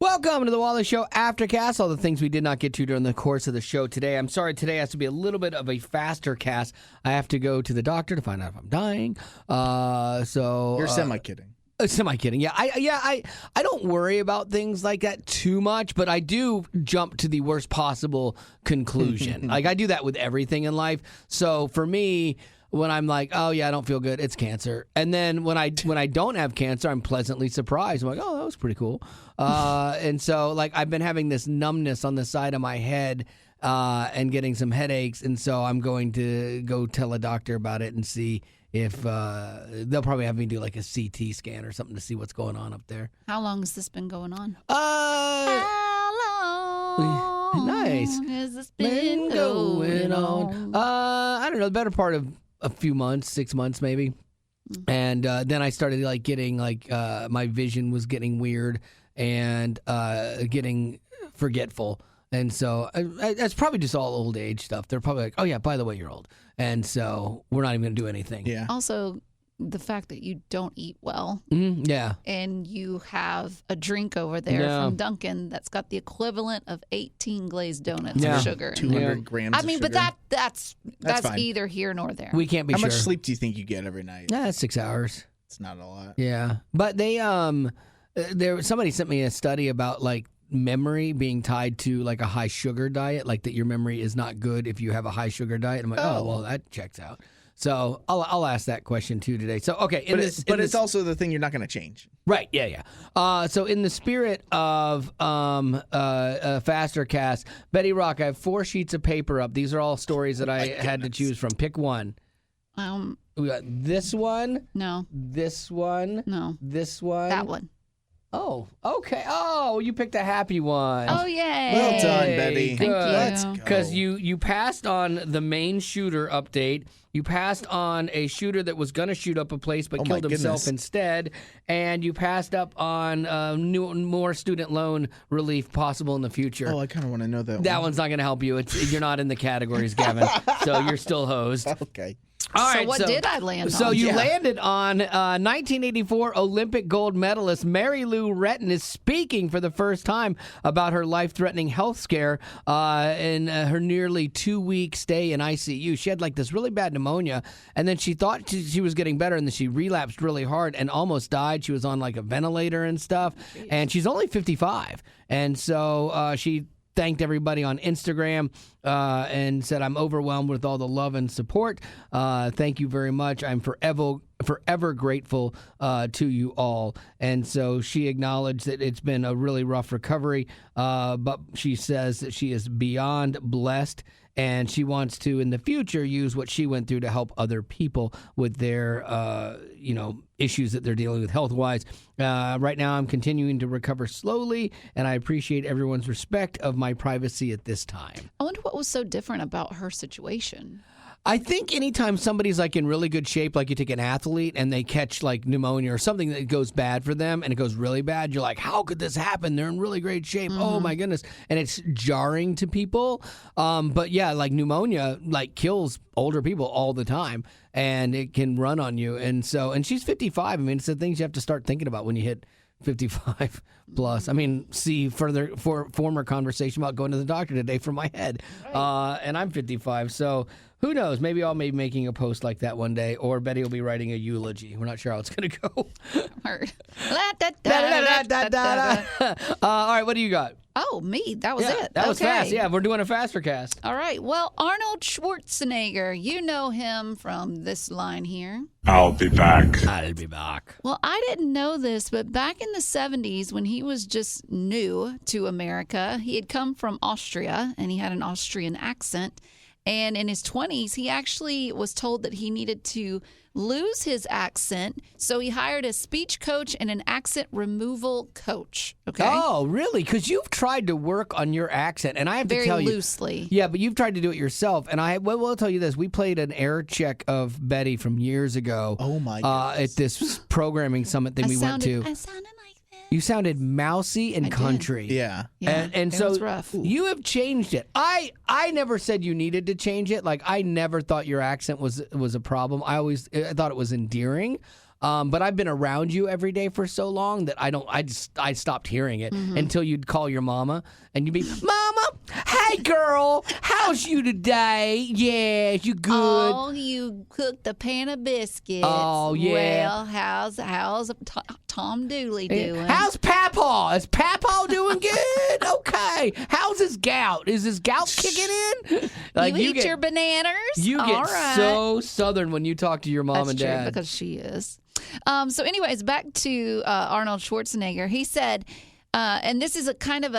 Welcome to the Wally Show Aftercast. All the things we did not get to during the course of the show today. I'm sorry, today has to be a little bit of a faster cast. I have to go to the doctor to find out if I'm dying. You're semi-kidding. Semi-kidding. Yeah, I don't worry about things like that too much, but I do jump to the worst possible conclusion. Like, I do that with everything in life. So for me, when I'm like, oh yeah, I don't feel good, it's cancer. And then when I don't have cancer, I'm pleasantly surprised. I'm like, oh, that was pretty cool. And so like I've been having this numbness on the side of my head and getting some headaches, and so I'm going to go tell a doctor about it and see if they'll probably have me do like a CT scan or something to see what's going on up there. How long has this been going on? How long nice. Has this been going on? I don't know, the better part of a few months, 6 months maybe. And then I started like getting like my vision was getting weird and getting forgetful. And so that's probably just all old age stuff. They're probably like, oh yeah, by the way, you're old. And so we're not even going to do anything. Yeah. Also, the fact that you don't eat well. Yeah. And you have a drink over there from Dunkin' that's got the equivalent of 18 glazed donuts of sugar. 200 grams of sugar. But that's fine. either here nor there. We can't be How sure. much sleep do you think you get every night? Yeah, 6 hours. It's not a lot. Yeah. But they somebody sent me a study about like memory being tied to like a high sugar diet, like that your memory is not good if you have a high sugar diet. I'm like, oh well, that checks out. So I'll ask that question too today. So okay, it's also the thing you're not going to change. Right? Yeah. So in the spirit of Fastercast, Betty Rock, I have 4 sheets of paper up. These are all stories that I had to choose from. Pick one. We got this one. No. This one. No. This one. That one. Oh, okay. Oh, you picked a happy one. Oh, yay. Well done, Betty. Thank you. Let's go. Because you passed on the main shooter update. You passed on a shooter that was going to shoot up a place but killed himself instead. And you passed up on more student loan relief possible in the future. Oh, I kind of want to know that one. That one's not going to help you. You're not in the categories, Gavin. So you're still hosed. Okay. All so right, what did I land on? So you landed on 1984 Olympic gold medalist Mary Lou Retton is speaking for the first time about her life-threatening health scare in her nearly 2-week stay in ICU. She had like this really bad pneumonia, and then she thought she was getting better, and then she relapsed really hard and almost died. She was on like a ventilator and stuff, and she's only 55. And so she thanked everybody on Instagram and said, I'm overwhelmed with all the love and support. Thank you very much. I'm forever grateful to you all. And so she acknowledged that it's been a really rough recovery, but she says that she is beyond blessed, and she wants to, in the future, use what she went through to help other people with their, issues that they're dealing with health-wise. Right now, I'm continuing to recover slowly, and I appreciate everyone's respect of my privacy at this time. I wonder what was so different about her situation. I think anytime somebody's like in really good shape, like you take an athlete and they catch like pneumonia or something that goes bad for them and it goes really bad, you're like, how could this happen? They're in really great shape. Oh my goodness. And it's jarring to people. But yeah, like pneumonia like kills older people all the time, and it can run on you. And she's 55. I mean, it's the things you have to start thinking about when you hit 55 plus. I mean, see former conversation about going to the doctor today for my head. And I'm 55. So who knows? Maybe I'll be making a post like that one day, or Betty will be writing a eulogy. We're not sure how it's going to go. All right, what do you got? Oh, me. That was it. That was fast. Yeah, we're doing a faster cast. All right. Well, Arnold Schwarzenegger, you know him from this line here. I'll be back. I'll be back. Well, I didn't know this, but back in the 70s, when he was just new to America, he had come from Austria, and he had an Austrian accent. And in his 20s, he actually was told that he needed to lose his accent, so he hired a speech coach and an accent removal coach. Okay. Oh, really? Because you've tried to work on your accent, and I have to tell you, very loosely. Yeah, but you've tried to do it yourself, and I will tell you this: we played an air check of Betty from years ago. Oh my goodness. At this programming summit thing we went to. I sounded like this. You sounded mousy and country. Yeah. And it so was rough. you have changed it. I never said you needed to change it. Like, I never thought your accent was a problem. I thought it was endearing. but I've been around you every day for so long that I stopped hearing it until you'd call your mama and you'd be, Mama, hey girl, how's you today? Yeah, you good? Oh, you cooked a pan of biscuits. Oh, yeah. Well, how's Tom Dooley doing? How's Papa? Is Papa doing good? Okay. How's his gout? Is his gout kicking in? You eat your bananas? You get All right. so Southern when you talk to your mom and That's dad. true, because she is. So anyways, back to Arnold Schwarzenegger. He said, and this is a kind of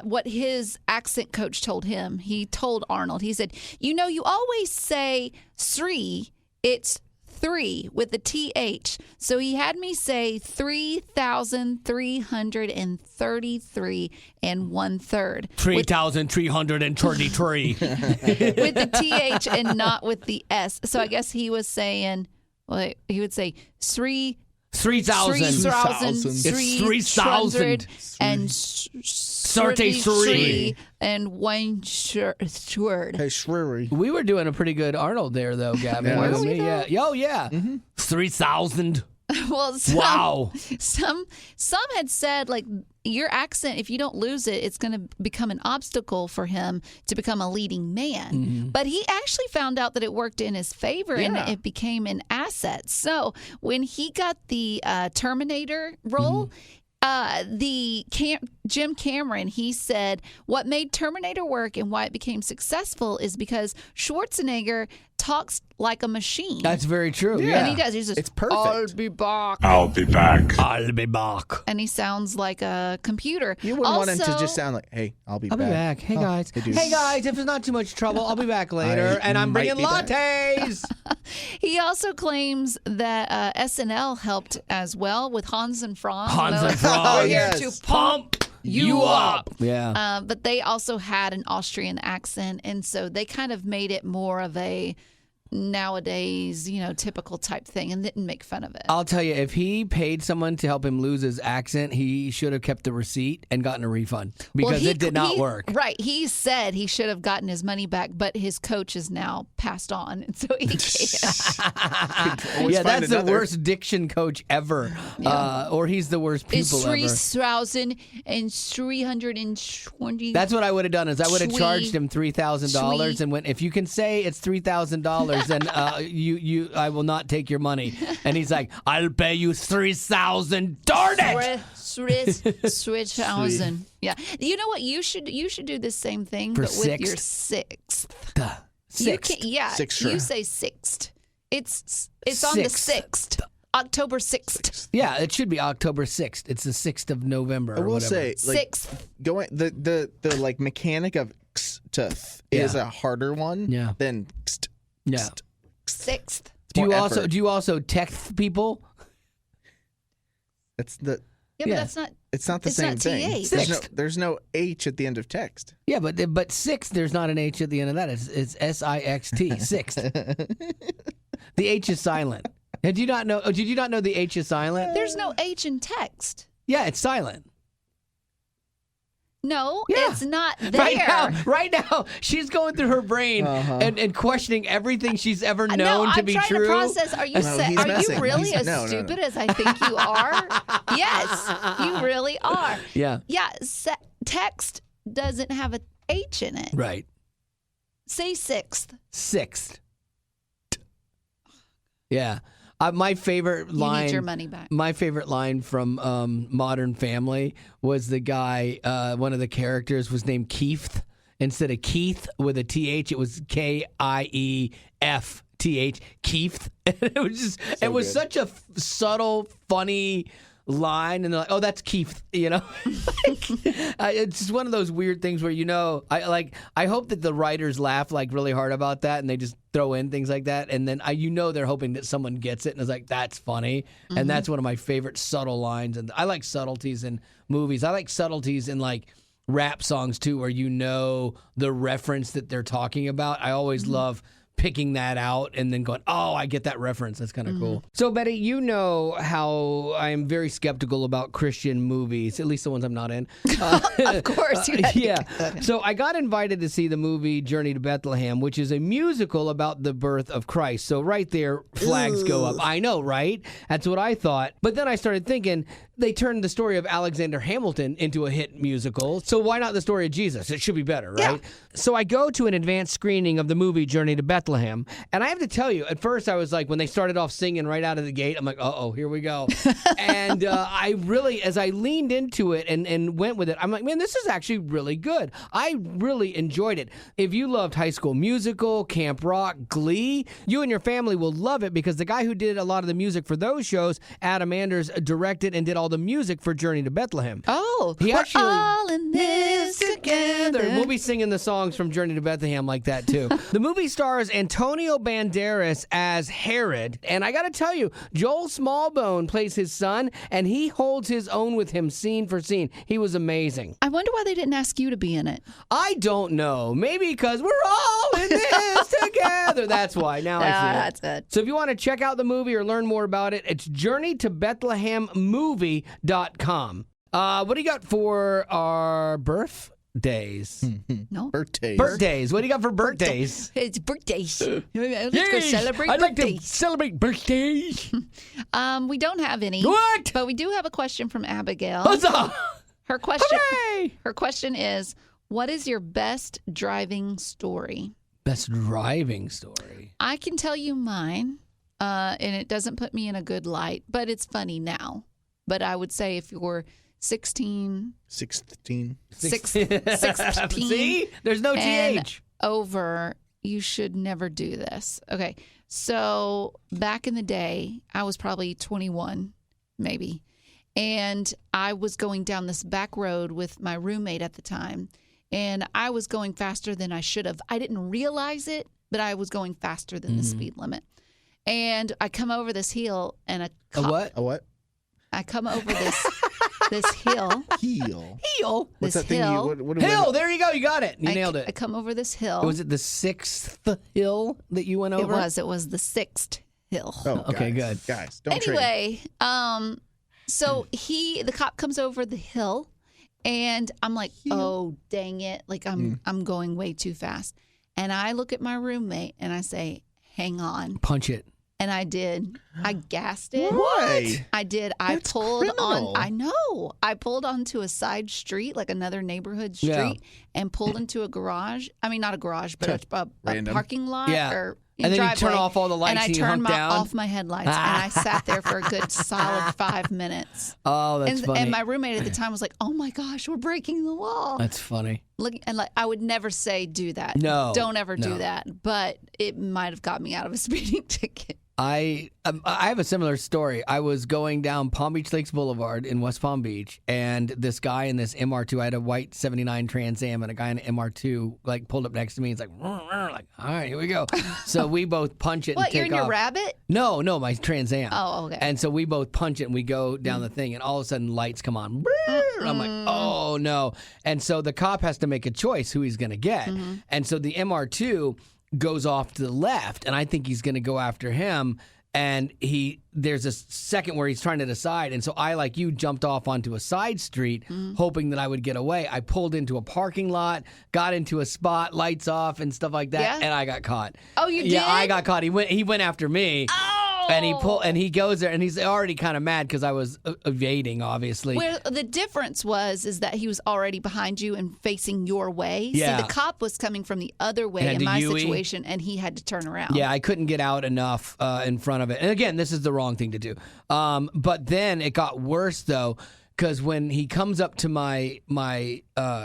what his accent coach told him. He told Arnold, he said, you always say Sri, it's 3 with the TH. So he had me say 3,333 and 1/3. 3,333. With the TH and not with the S. So I guess he was saying, well, he would say 3,000. 3,000 and 33 and 1 third. Hey, Shrewy. We were doing a pretty good Arnold there, though, Gavin. Yeah. Wasn't Were we, we? though? Yeah. Oh, yeah. 3,000. Well, Wow. Some had said, like, your accent, if you don't lose it, it's going to become an obstacle for him to become a leading man. But he actually found out that it worked in his favor and it became an asset. So when he got the Terminator role, Jim Cameron, he said what made Terminator work and why it became successful is because Schwarzenegger talks like a machine. That's very true. Yeah. And he does. He says, It's perfect. I'll be back. I'll be back. I'll be back. And he sounds like a computer. You wouldn't want him to Also- just sound like, hey, I'll be I'll back. be back. Hey, Oh, guys. hey, dude. Hey, guys, if it's not too much trouble, I'll be back later. I And I'm might bringing be back. lattes. He also claims that SNL helped as well with Hans and Franz. Hans and We're Franz. here Yes. to pump you up. Yeah. But they also had an Austrian accent, and so they kind of made it more of a nowadays, typical type thing and didn't make fun of it. I'll tell you, if he paid someone to help him lose his accent, he should have kept the receipt and gotten a refund because it did not work. Right. He said he should have gotten his money back, but his coach is now passed on, and so he can't. Always Yeah, find that's the another. worst diction coach ever. Or he's the worst It's pupil ever. 3,320. That's what I would have done is I would have Sweet. charged him $3,000 Sweet. and went, if you can say it's $3,000, then I will not take your money. And he's like, I'll pay you $3,000. Darn it! Switchhausen. Yeah. You know what? You should do the same thing, For but with your sixth. sixth. Sixth. Sixth. You say sixth. It's on the Sixth. 6th. October 6th. Yeah, it should be October 6th. It's the 6th of November. I or will whatever. say, like, 6th. going the like mechanic of x to th is a harder one Yeah. than xt. Yeah. 6th. Do you More also effort. text people? That's the. Yeah, Yeah. but that's not. It's not the It's same not thing. TH. There's no H at the end of text. Yeah, but sixth, there's not an H at the end of that. It's SIXT, sixth. The H is silent. Did you not know the H is silent? There's no H in text. Yeah, it's silent. No, Yeah. it's not there. Right now, she's going through her brain and questioning everything she's ever known no, to I'm be trying true. to process. Are you No, he's are you messing. really He's- as no. stupid as I think you are? Yes, you really are. Yeah, Yeah, text doesn't have a H in it. right. Say 6th. Sixth. Yeah. My favorite line. You need your money back. My favorite line from Modern Family was the guy, one of the characters was named Keith. Instead of Keith with a TH, it was KIEFTH, Keith. It was such a subtle, funny line, and they're like, "Oh, that's Keith," It's just one of those weird things where I hope that the writers laugh like really hard about that, and they just throw in things like that, and then they're hoping that someone gets it and is like, "That's funny," and that's one of my favorite subtle lines. And I like subtleties in movies. I like subtleties in like rap songs too, where the reference that they're talking about. I always love picking that out and then going, oh, I get that reference. That's kind of cool. So, Betty, you know how I'm very skeptical about Christian movies, at least the ones I'm not in. Of course. Yeah. So I got invited to see the movie Journey to Bethlehem, which is a musical about the birth of Christ. So right there, flags go up. I know, right? That's what I thought. But then I started thinking, they turned the story of Alexander Hamilton into a hit musical. So why not the story of Jesus? It should be better, right? Yeah. So I go to an advanced screening of the movie Journey to Bethlehem. And I have to tell you, at first I was like, when they started off singing right out of the gate, I'm like, uh-oh, here we go. And I really, as I leaned into it and went with it, I'm like, man, this is actually really good. I really enjoyed it. If you loved High School Musical, Camp Rock, Glee, you and your family will love it because the guy who did a lot of the music for those shows, Adam Anders, directed and did all the music for Journey to Bethlehem. Oh, he actually, we're all in this together. We'll be singing the songs from Journey to Bethlehem like that too. The movie stars Antonio Banderas as Herod, and I got to tell you, Joel Smallbone plays his son, and he holds his own with him scene for scene. He was amazing. I wonder why they didn't ask you to be in it. I don't know. Maybe because we're all in this together. That's why. Now I see it. That's good. So if you want to check out the movie or learn more about it, it's journeytobethlehemmovie.com. What do you got for our birthdays? No. Birthdays. What do you got for birthdays? It's birthdays. Let's go celebrate I'd like to birthdays. celebrate birthdays. We don't have any. What? But we do have a question from Abigail. Huzzah! Her question. Hooray! Her question is, what is your best driving story? Best driving story. I can tell you mine, and it doesn't put me in a good light, but it's funny now. But I would say if you're 16. 16. 16. See? There's no and TH. over, you should never do this. Okay. So back in the day, I was probably 21, maybe. And I was going down this back road with my roommate at the time. And I was going faster than I should have. I didn't realize it, but I was going faster than the speed limit. And I come over this hill and A what? A what? I come over this hill. Heel? What's This that thing? hill. Hill. There you go. You got it. You nailed I it. come over this hill. Was it the 6th hill that you went over? It was the 6th hill. Oh, Okay, guys, good. Guys, don't trade. Anyway, so the cop comes over the hill, and I'm like, oh dang it! Like I'm going way too fast, and I look at my roommate and I say, hang on, Punch it. and I did. I gassed it. What? I did. I That's pulled criminal. on. I know. I pulled onto a side street, like another neighborhood street, Yeah. and pulled into a garage. I mean, not a garage, but a Random. parking lot. Yeah. Or And then you turn driveway. off all the lights and I and you turned hunk down? off my headlights, and I sat there for a good solid 5 minutes. Oh, that's funny. And my roommate at the time was like, "Oh my gosh, we're breaking the wall." That's funny. Look, and like I would never say do that. No, don't ever no. do that. But it might have got me out of a speeding ticket. I have a similar story. I was going down Palm Beach Lakes Boulevard in West Palm Beach, and this guy in this MR2, I had a white 79 Trans Am, and a guy in an MR2 like pulled up next to me. He's like, all right, here we go. So we both punch it and What? take You're in your off. Rabbit? No, my Trans Am. Oh, okay. And so we both punch it and we go down the thing, and all of a sudden lights come on. And I'm like, oh no. And so the cop has to make a choice who he's going to get. And so the MR2 goes off to the left, and I think he's going to go after him. And there's a second where he's trying to decide. And so I, like you, jumped off onto a side street, hoping that I would get away. I pulled into a parking lot, got into a spot, lights off and stuff like that, Yeah? and I got caught. Oh, you did? Yeah, I got caught. He went after me. Oh! And he goes there, and he's already kind of mad because I was evading, obviously. Where the difference is that he was already behind you and facing your way. Yeah. See, the cop was coming from the other way Had in to my U-ey. situation, and he had to turn around. Yeah, I couldn't get out enough in front of it. And again, this is the wrong thing to do. But then it got worse, though, because when he comes up to my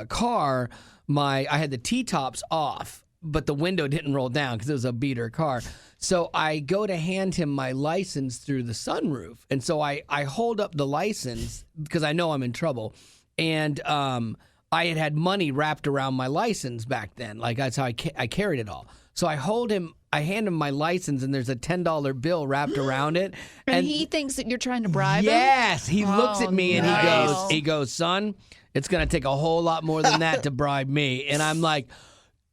car, I had the T-tops off, but the window didn't roll down because it was a beater car. So I go to hand him my license through the sunroof. And so I hold up the license because I know I'm in trouble. And I had money wrapped around my license back then. Like, that's how I carried it all. So I hand him my license, and there's a $10 bill wrapped around it. And he thinks that you're trying to bribe him? Yes. He looks at me and nice. he goes, son, it's going to take a whole lot more than that to bribe me. And I'm like,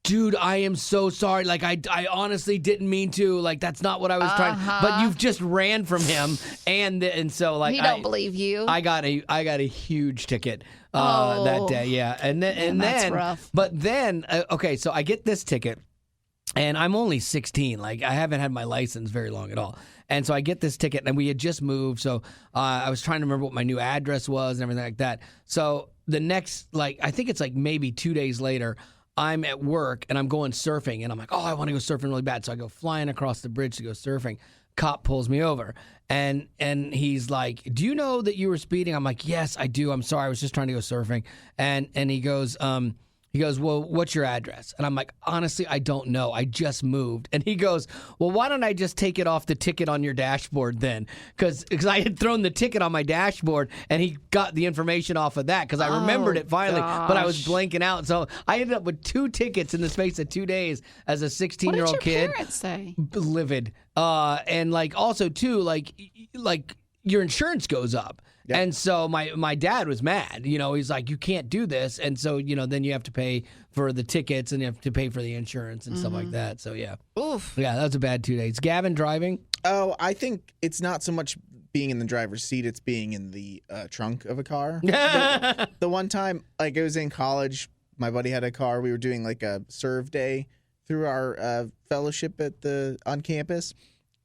Dude, I am so sorry. Like, I honestly didn't mean to. Like, that's not what I was trying. But you've just ran from him, and so like He don't believe you. I got a huge ticket that day. Yeah, and then that's rough. But then okay, so I get this ticket, and I'm only 16. Like, I haven't had my license very long at all. And so I get this ticket, and we had just moved, so I was trying to remember what my new address was and everything like that. So the next, like, I think it's like maybe 2 days later, I'm at work, and I'm going surfing, and I'm like, oh, I want to go surfing really bad. So I go flying across the bridge to go surfing. Cop pulls me over, and he's like, do you know that you were speeding? I'm like, yes, I do. I'm sorry. I was just trying to go surfing. And he goes, well, what's your address? And I'm like, honestly, I don't know. I just moved. And he goes, well, why don't I just take it off the ticket on your dashboard then? Because I had thrown the ticket on my dashboard, and he got the information off of that because I remembered it finally, but I was blanking out. So I ended up with 2 tickets in the space of 2 days as a 16-year-old kid. What did your parents say? Livid. And like also too, like your insurance goes up. Yep. And so my dad was mad. You know, he's like, you can't do this. And so, you know, then you have to pay for the tickets and you have to pay for the insurance and stuff like that. So, yeah. Oof. Yeah, that was a bad 2 days. Gavin, driving? Oh, I think it's not so much being in the driver's seat. It's being in the trunk of a car. The one time, like, I was in college. My buddy had a car. We were doing, like, a serve day through our fellowship on campus.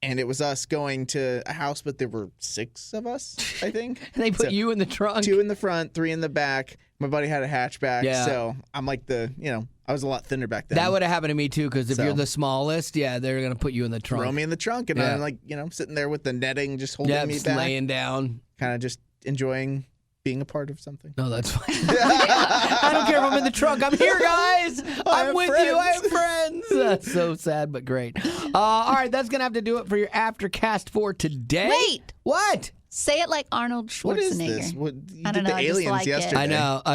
And it was us going to a house, but there were 6 of us, I think. And they put you in the trunk? 2 in the front, 3 in the back. My buddy had a hatchback. Yeah. So I'm like I was a lot thinner back then. That would have happened to me, too, because if you're the smallest, yeah, they're going to put you in the trunk. Throw me in the trunk. And I'm like, sitting there with the netting just holding me back. Laying down. Kind of just enjoying being a part of something. No, that's fine. I don't care if I'm in the trunk. I'm here, guys. I'm with you. I have friends. That's so sad, but great. All right, that's going to have to do it for your Aftercast for today. Wait. What? Say it like Arnold Schwarzenegger. What is this? You I did don't know. the I just aliens like yesterday. I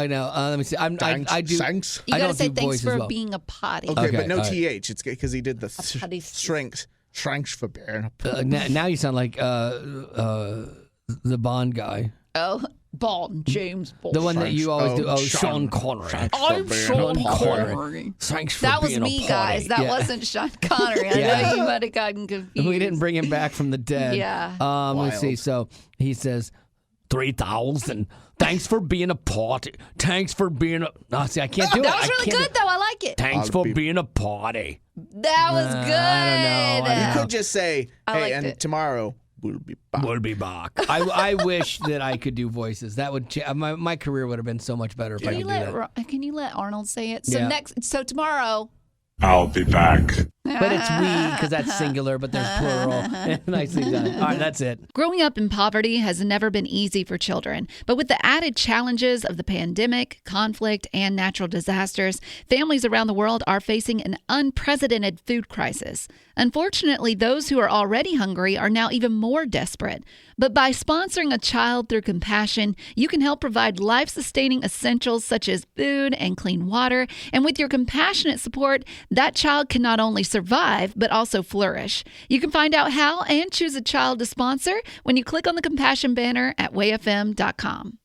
know. Let me see. I do. Thanks. You I got to don't say do thanks voice for as well. being a potty. Okay, Okay, but no all right. TH. It's because he did the potty. strengths for being a Now you sound like the Bond guy. Oh, Bond, James Bond. The one that you always do. Oh, Sean Connery. I'm Sean Connery. Thanks for That was being a me, potty. guys. That wasn't Sean Connery. I know you might have gotten confused. We didn't bring him back from the dead. Yeah. Let's see. So he says, 3,000. Thanks for being a party. Thanks for being a... No, see, I can't do it. That was really good, though. I like it. Thanks for being a party. That was good. I don't know. You could just say, I hey, liked it. tomorrow we'll be back. We'll be back. I wish that I could do voices. That would my career would have been so much better if I could do that. Can you let Arnold say it? So Yeah. so tomorrow. I'll be back. But it's we because that's singular, but there's plural. Nicely done. All right, that's it. Growing up in poverty has never been easy for children, but with the added challenges of the pandemic, conflict, and natural disasters, families around the world are facing an unprecedented food crisis. Unfortunately, those who are already hungry are now even more desperate. But by sponsoring a child through compassion, you can help provide life-sustaining essentials such as food and clean water. And with your compassionate support, that child can not only survive, but also flourish. You can find out how and choose a child to sponsor when you click on the compassion banner at wayfm.com.